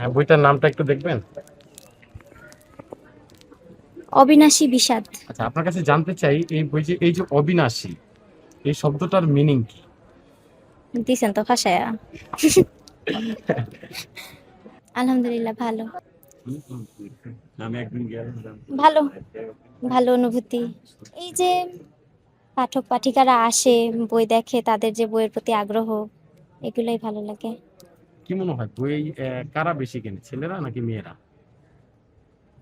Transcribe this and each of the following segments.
হ্যাঁ, বইটার নামটা একটু দেখবেন? অবিনাশী বিষাদ। আচ্ছা, আপনার কাছে জানতে চাই এই যে অবিনাশী, এই শব্দটার মিনিং কি? দিছেন তো ফাঁসায়া। আলহামদুলিল্লাহ ভালো। ভালো, ভালো অনুভূতি। এই যে পাঠক পাঠিকারা আসে, বই দেখে, তাদের যে বইয়ের প্রতি আগ্রহ, এগুলোই ভালো লাগে। কি মনে হয় বই কারা বেশি কেনে, ছেলেরা নাকি মেয়েরা?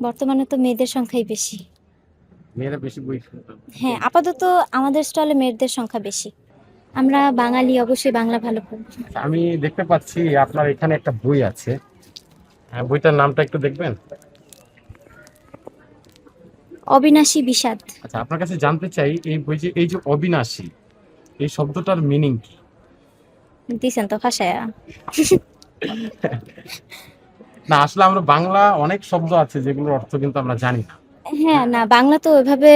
বর্তমানে তো মেয়েদের সংখ্যাই বেশি। মেয়েরা বেশি বই হ্যাঁ, আপাতত আমাদের স্টলে মেয়েদের সংখ্যা বেশি। আমরা বাঙালি, অবশ্যই বাংলা ভালো পড়ব। আচ্ছা, আমি দেখতে পাচ্ছি আপনার এখানে একটা বই আছে। হ্যাঁ, বইটার নামটা একটু দেখবেন? অবিনাশী বিষাদ। আচ্ছা, আপনার কাছে জানতে চাই এই যে অবিনাশী, এই শব্দটার মিনিং কি? দিছেন তো ফাঁসায়া। না, আসলে আমরা বাংলা অনেক শব্দ আছে যেগুলোর অর্থ কিন্তু আমরা জানি না। হ্যাঁ, না বাংলা তো ওইভাবে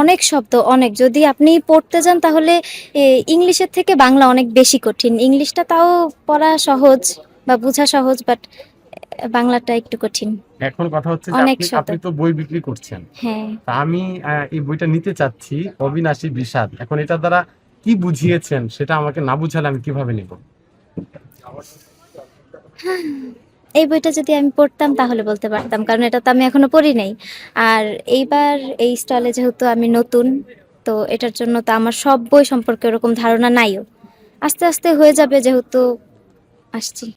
অনেক শব্দ, অনেক। যদি আপনি পড়তে যান তাহলে ইংলিশের থেকে বাংলা অনেক বেশি কঠিন। ইংলিশটা তাও পড়া সহজ বা বোঝা সহজ, বাট বাংলাটা একটু কঠিন। এখন কথা হচ্ছে যে অনেক আপনি শব্দ। আপনি তো বই বিক্রি করছেন। হ্যাঁ। তা আমি এই বইটা নিতে চাচ্ছি, অবিনাশী বিষাদ। এখন এটা দ্বারা কি বুঝিয়েছেন সেটা আমাকে না বুঝালে আমি কিভাবে নিব? এই বইটা যদি আমি পড়তাম তাহলে বলতে পারতাম, কারণ এটা তো আমি এখনো পড়ি নাই। আর এইবার এই স্টলে যেহেতু আমি নতুন, তো এটার জন্য তো আমার সব বই সম্পর্কে ওরকম ধারণা নাইও। আস্তে আস্তে হয়ে যাবে, যেহেতু আসছি।